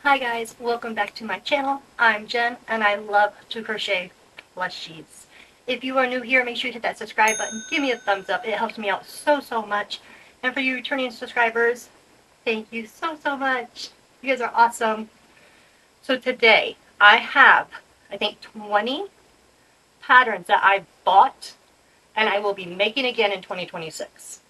Hi guys, welcome back to my channel. I'm Jen and I love to crochet plushies. If you are new here, make sure you hit that subscribe button. Give me a thumbs up. It helps me out so much. And for you returning subscribers, thank you so much. You guys are awesome. So today I have, I think 20 patterns that I bought and I will be making again in 2026.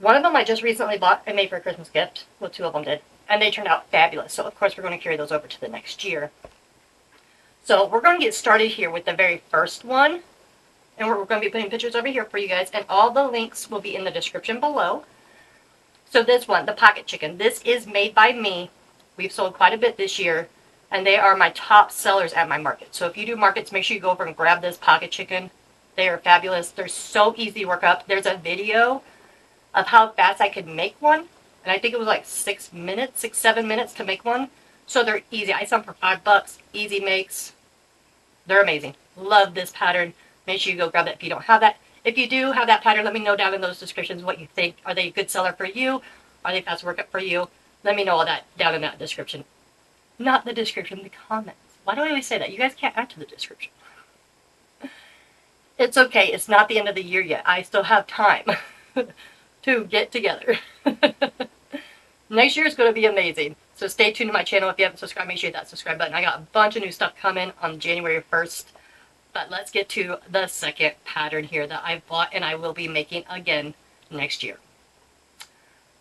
One of them I just recently bought and made for a Christmas gift. Well, two of them did. And they turned out fabulous. So, of course, we're going to carry those over to the next year. So, we're going to get started here with the very first one. And we're going to be putting pictures over here for you guys. And all the links will be in the description below. So, this one, the pocket chicken. This is made by me. We've sold quite a bit this year. And they are my top sellers at my market. So, if you do markets, make sure you go over and grab this pocket chicken. They are fabulous. They're so easy to work up. There's a video of how fast I could make one. And I think it was like 6 minutes, 7 minutes to make one. So they're easy. I sell them for $5. Easy makes. They're amazing. Love this pattern. Make sure you go grab that if you don't have that. If you do have that pattern, let me know down in those descriptions what you think. Are they a good seller for you? Are they fast workup for you? Let me know all that down in that description. Not the description, the comments. Why do I always say that? You guys can't add to the description. It's okay. It's not the end of the year yet. I still have time to get together. Next year is going to be amazing. So stay tuned to my channel. If you haven't subscribed, make sure you hit that subscribe button. I got a bunch of new stuff coming on January 1st. But let's get to the second pattern here that I've bought and I will be making again next year.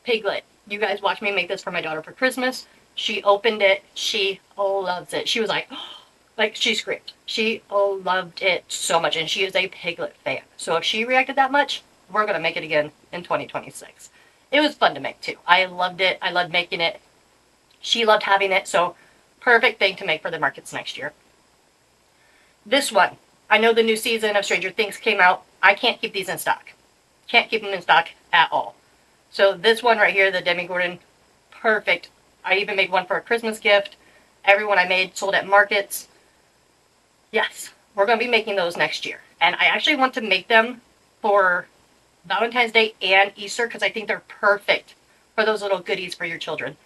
Piglet. You guys watched me make this for my daughter for Christmas. She opened it. She loves it. She was like, oh, like she screamed. She loved it so much. And she is a Piglet fan. So if she reacted that much, we're going to make it again in 2026. It was fun to make too. I loved it. I loved making it. She loved having it. So perfect thing to make for the markets next year. This one. I know the new season of Stranger Things came out. I can't keep these in stock. Can't keep them in stock at all. So this one right here, the Demogordon, perfect. I even made one for a Christmas gift. Every one I made sold at markets. Yes, we're going to be making those next year. And I actually want to make them for Valentine's Day and Easter because I think they're perfect for those little goodies for your children.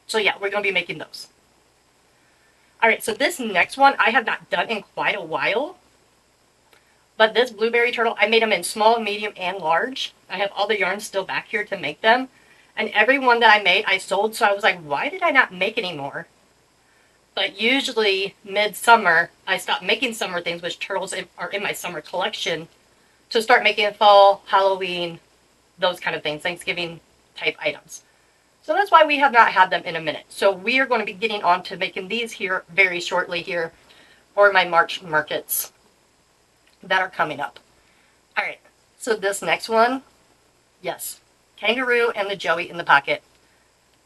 So yeah, we're going to be making those. Alright, so this next one I have not done in quite a while. But this blueberry turtle, I made them in small, medium, and large. I have all the yarn still back here to make them. And every one that I made, I sold. So I was like, why did I not make any more? But usually, mid-summer, I stop making summer things, which turtles are in my summer collection, to start making fall, Halloween, those kind of things, Thanksgiving type items. So that's why we have not had them in a minute. So we are going to be getting on to making these here very shortly here for my March markets that are coming up. Alright, so this next one, yes, Kangaroo and the Joey in the pocket.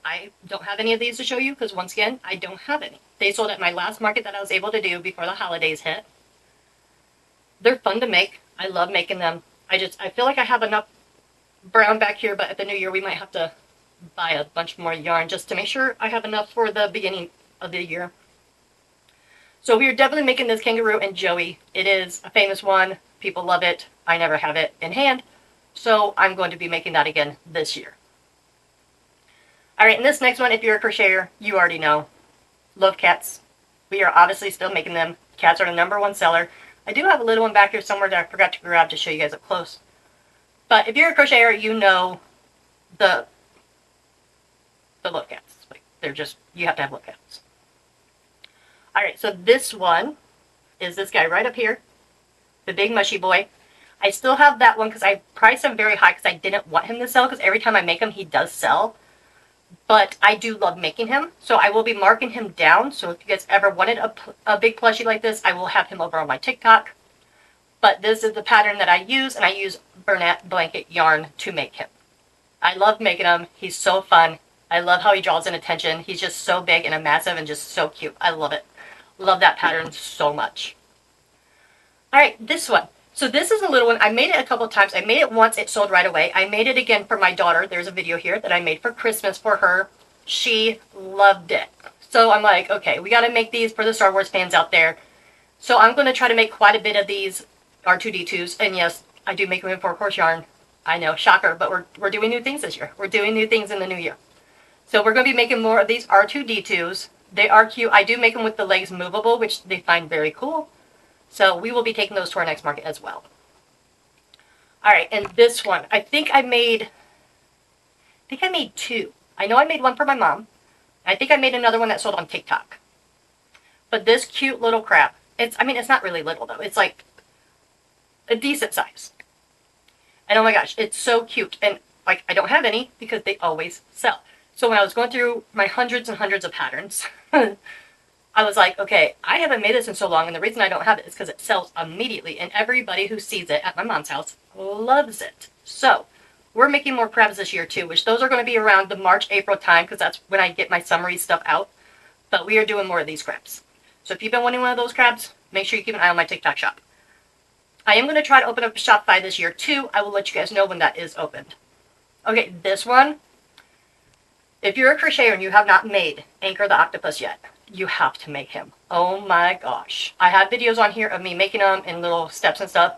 I don't have any of these to show you because once again, I don't have any. They sold at my last market that I was able to do before the holidays hit. They're fun to make. I love making them. I feel like I have enough brown back here, but at the new year we might have to buy a bunch more yarn just to make sure I have enough for the beginning of the year. So we are definitely making this Kangaroo and Joey. It is a famous one. People love it. I never have it in hand. So I'm going to be making that again this year. Alright, and this next one, if you're a crocheter, you already know. Loaf Cats. We are obviously still making them. Cats are the #1 seller. I do have a little one back here somewhere that I forgot to grab to show you guys up close. But if you're a crocheter, you know the Loaf Cats. Like, they're just, you have to have Loaf Cats. Alright, so this one is this guy right up here. The big Mushy Boy. I still have that one because I priced him very high because I didn't want him to sell because every time I make him, he does sell. But I do love making him, so I will be marking him down. So if you guys ever wanted a big plushie like this, I will have him over on my TikTok. But this is the pattern that I use, and I use Bernat blanket yarn to make him. I love making him. He's so fun. I love how he draws in attention. He's just so big and massive and just so cute. I love it. Love that pattern so much. Alright, this one. So this is a little one. I made it a couple of times. I made it once. It sold right away. I made it again for my daughter. There's a video here that I made for Christmas for her. She loved it. So I'm like, okay, we got to make these for the Star Wars fans out there. So I'm going to try to make quite a bit of these R2-D2s. And yes, I do make them in 4-course yarn. I know, shocker, but we're doing new things this year. We're doing new things in the new year. So we're going to be making more of these R2-D2s. They are cute. I do make them with the legs movable, which they find very cool. So we will be taking those to our next market as well. All right, and this one, I think I made two. I know I made one for my mom. I think I made another one that sold on TikTok. But this cute little crab, it's not really little though. It's like a decent size. And oh my gosh, it's so cute. And like, I don't have any because they always sell. So when I was going through my hundreds and hundreds of patterns, I was like, okay, I haven't made this in so long. And the reason I don't have it is because it sells immediately. And everybody who sees it at my mom's house loves it. So we're making more crabs this year too, which those are going to be around the March, April time because that's when I get my summery stuff out. But we are doing more of these crabs. So if you've been wanting one of those crabs, make sure you keep an eye on my TikTok shop. I am going to try to open up a Shopify this year too. I will let you guys know when that is opened. Okay, this one. If you're a crocheter and you have not made Anchor the Octopus yet, you have to make him. Oh my gosh. I have videos on here of me making them in little steps and stuff.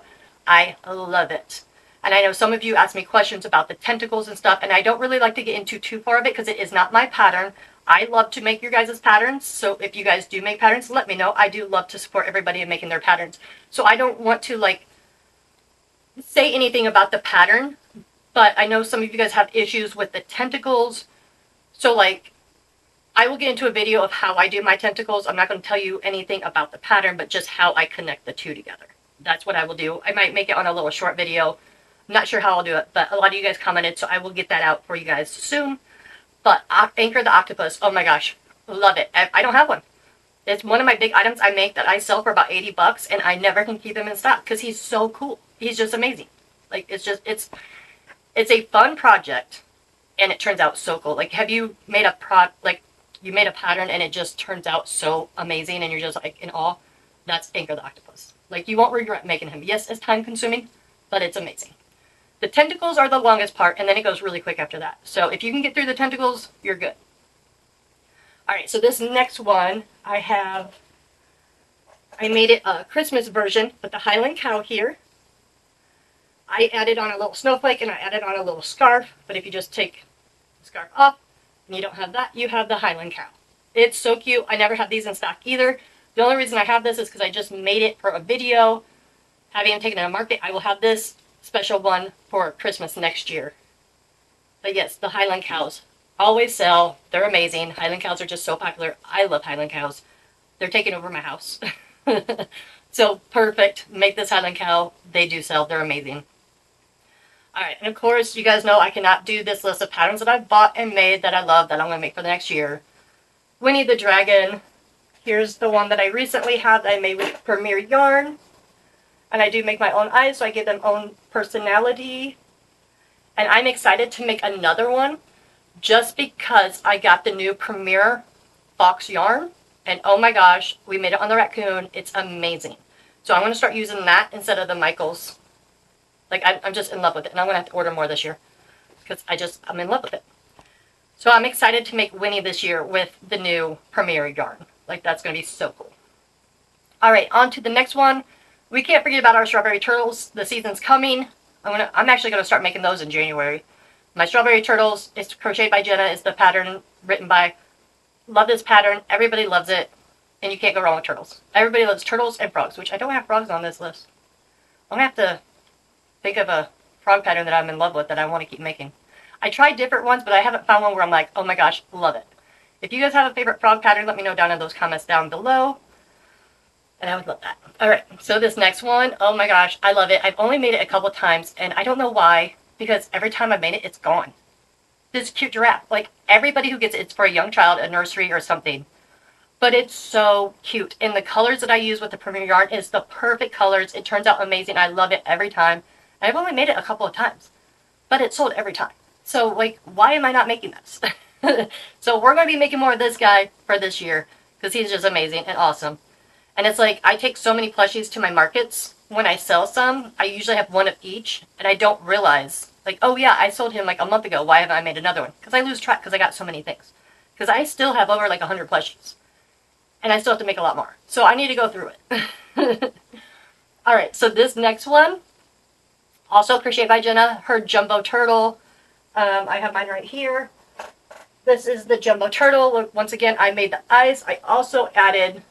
I love it. And I know some of you ask me questions about the tentacles and stuff, and I don't really like to get into too far of it because it is not my pattern. I love to make your guys' patterns, so if you guys do make patterns, let me know. I do love to support everybody in making their patterns. So I don't want to, like, say anything about the pattern, but I know some of you guys have issues with the tentacles. So, like, I will get into a video of how I do my tentacles. I'm not going to tell you anything about the pattern, but just how I connect the two together. That's what I will do. I might make it on a little short video. I'm not sure how I'll do it, but a lot of you guys commented, so I will get that out for you guys soon. But Anchor the Octopus, oh my gosh, love it. I don't have one. It's one of my big items I make that I sell for about 80 bucks, and I never can keep him in stock because he's so cool. He's just amazing. Like, it's a fun project, and it turns out so cool. Like, have you made you made a pattern and it just turns out so amazing and you're just like in awe? That's Anchor the Octopus. Like, you won't regret making him. Yes, it's time consuming, but it's amazing. The tentacles are the longest part, and then it goes really quick after that. So if you can get through the tentacles, you're good. All right, so this next one, I made it a Christmas version with the Highland cow here. I added on a little snowflake, and I added on a little scarf, but if you just take the scarf off, and you don't have that, you have the Highland cow. It's so cute. I never had these in stock either. The only reason I have this is because I just made it for a video. Having taken it to market, I will have this special one for Christmas next year. But yes, the Highland cows always sell. They're amazing. Highland cows are just so popular. I love Highland cows. They're taking over my house. So perfect. Make this Highland cow. They do sell. They're amazing. Alright, and of course, you guys know I cannot do this list of patterns that I've bought and made that I love that I'm going to make for the next year. Winnie the Dragon. Here's the one that I recently had that I made with Premier Yarn. And I do make my own eyes, so I give them own personality. And I'm excited to make another one just because I got the new Premier Fox yarn. And oh my gosh, we made it on the Raccoon. It's amazing. So I'm going to start using that instead of the Michaels. Like, I'm just in love with it. And I'm going to have to order more this year because I'm in love with it. So I'm excited to make Winnie this year with the new Premier yarn. Like, that's going to be so cool. All right, on to the next one. We can't forget about our strawberry turtles. The season's coming. I'm actually going to start making those in January. My strawberry turtles, it's crocheted by Jenna. It's the pattern written by. Love this pattern. Everybody loves it. And you can't go wrong with turtles. Everybody loves turtles and frogs, which I don't have frogs on this list. I'm going to have to think of a frog pattern that I'm in love with that I want to keep making. I tried different ones, but I haven't found one where I'm like, oh my gosh, love it. If you guys have a favorite frog pattern, let me know down in those comments down below. And I would love that. Alright, so this next one, oh my gosh, I love it. I've only made it a couple times, and I don't know why, because every time I've made it, it's gone. This cute giraffe. Like, everybody who gets it, it's for a young child, a nursery or something. But it's so cute. And the colors that I use with the Premier yarn is the perfect colors. It turns out amazing. I love it every time. And I've only made it a couple of times. But it's sold every time. So, like, why am I not making this? So we're going to be making more of this guy for this year, because he's just amazing and awesome. And it's like, I take so many plushies to my markets. When I sell some, I usually have one of each, and I don't realize, like, oh yeah, I sold him like a month ago. Why haven't I made another one? Because I lose track because I got so many things. Because I still have over like 100 plushies. And I still have to make a lot more. So I need to go through it. Alright, so this next one, also crocheted by Jenna, her jumbo turtle. I have mine right here. This is the jumbo turtle. Look, once again, I made the eyes. I also added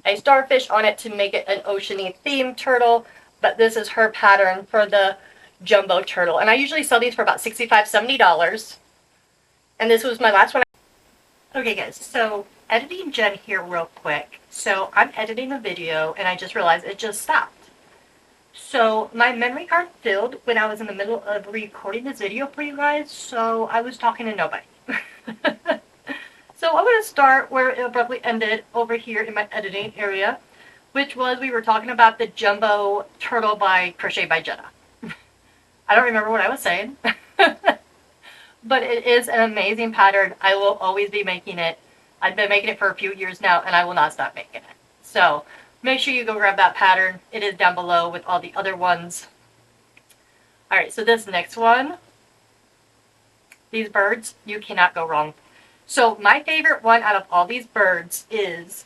a starfish on it to make it an oceany themed turtle. But this is her pattern for the jumbo turtle. And I usually sell these for about $65, $70. And this was my last one. Okay guys, so editing Jen here real quick. So I'm editing a video and I just realized it just stopped. So my memory card filled when I was in the middle of recording this video for you guys, so I was talking to nobody. So I'm going to start where it abruptly ended over here in my editing area, which was we were talking about the jumbo turtle by Crochet by Jenna. I don't remember what I was saying. But it is an amazing pattern. I will always be making it. I've been making it for a few years now, and I will not stop making it. So make sure you go grab that pattern. It is down below with all the other ones. Alright, so this next one, these birds, you cannot go wrong. So my favorite one out of all these birds is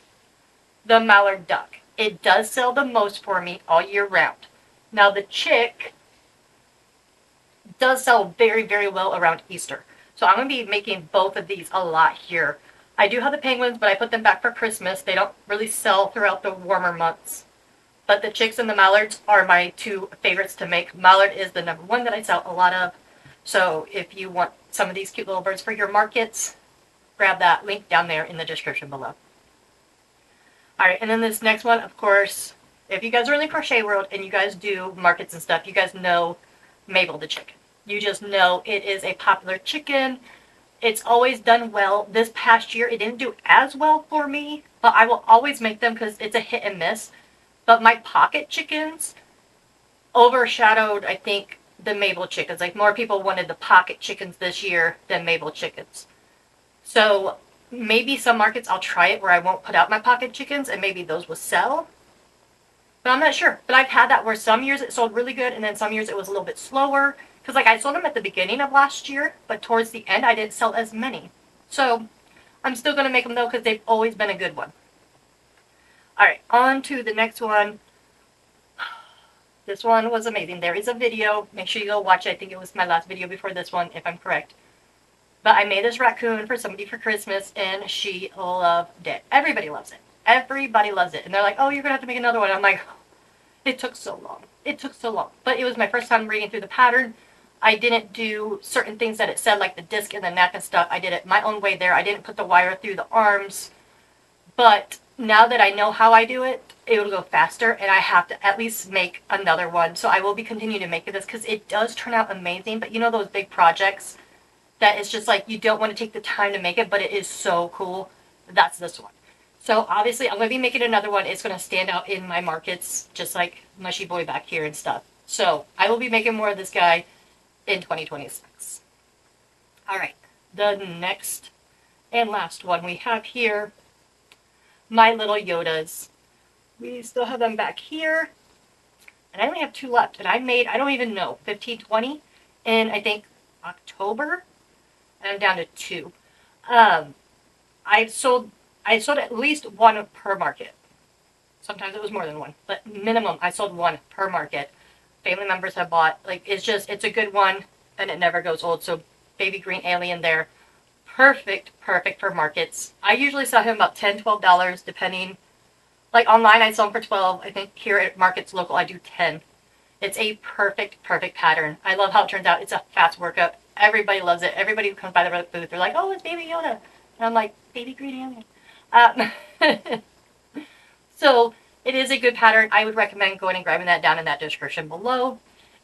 the mallard duck. It does sell the most for me all year round. Now the chick does sell very, very well around Easter. So I'm going to be making both of these a lot here. I do have the penguins, but I put them back for Christmas. They don't really sell throughout the warmer months. But the chicks and the mallards are my two favorites to make. Mallard is the number one that I sell a lot of. So if you want some of these cute little birds for your markets, grab that link down there in the description below. Alright, and then this next one, of course, if you guys are in the crochet world and you guys do markets and stuff, you guys know Mabel the chicken. You just know it is a popular chicken. It's always done well. This past year, it didn't do as well for me, but I will always make them because it's a hit and miss. But my pocket chickens overshadowed, I think, the Mabel chickens. Like, more people wanted the pocket chickens this year than Mabel chickens. So maybe some markets I'll try it where I won't put out my pocket chickens, and maybe those will sell. But I'm not sure. But I've had that where some years it sold really good, and then some years it was a little bit slower. Because, like, I sold them at the beginning of last year, but towards the end, I didn't sell as many. So, I'm still going to make them, though, because they've always been a good one. Alright, on to the next one. This one was amazing. There is a video. Make sure you go watch it. I think it was my last video before this one, if I'm correct. But I made this raccoon for somebody for Christmas, and she loved it. Everybody loves it. Everybody loves it. And they're like, oh, you're going to have to make another one. I'm like, it took so long. It took so long. But it was my first time reading through the pattern. I didn't do certain things that it said, like the disc and the neck and stuff. I did it my own way there. I didn't put the wire through the arms. But now that I know how I do it, it will go faster, and I have to at least make another one. So I will be continuing to make this because it does turn out amazing. But you know those big projects that it's just like you don't want to take the time to make it, but it is so cool? That's this one. So obviously I'm going to be making another one. It's going to stand out in my markets, just like Mushy Boy back here and stuff. So I will be making more of this guy in 2026. Alright, the next and last one we have here, my little Yodas. We still have them back here, and I only have 2 left, and I made, I don't even know, 15, 20 in, I think, October, and I'm down to 2. I sold at least 1 per market. Sometimes it was more than 1, but minimum I sold 1 per market. Family members have bought. Like, it's a good one, and it never goes old. So baby green alien there, perfect for markets. I usually sell him about $10, $12 depending. Like, online I sell him for 12. I think here at markets local I do 10. It's a perfect pattern. I love how it turns out. It's a fast workup. Everybody loves it. Everybody who comes by the booth, they're like, oh, it's baby Yoda, and I'm like, baby green alien. So it is a good pattern. I would recommend going and grabbing that down in that description below.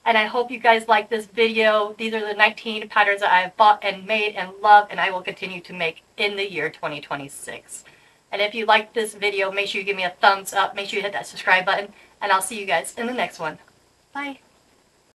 And I hope you guys like this video. These are the 19 patterns that I have bought and made and love, and I will continue to make in the year 2026. And if you like this video, make sure you give me a thumbs up. Make sure you hit that subscribe button, and I'll see you guys in the next one. Bye.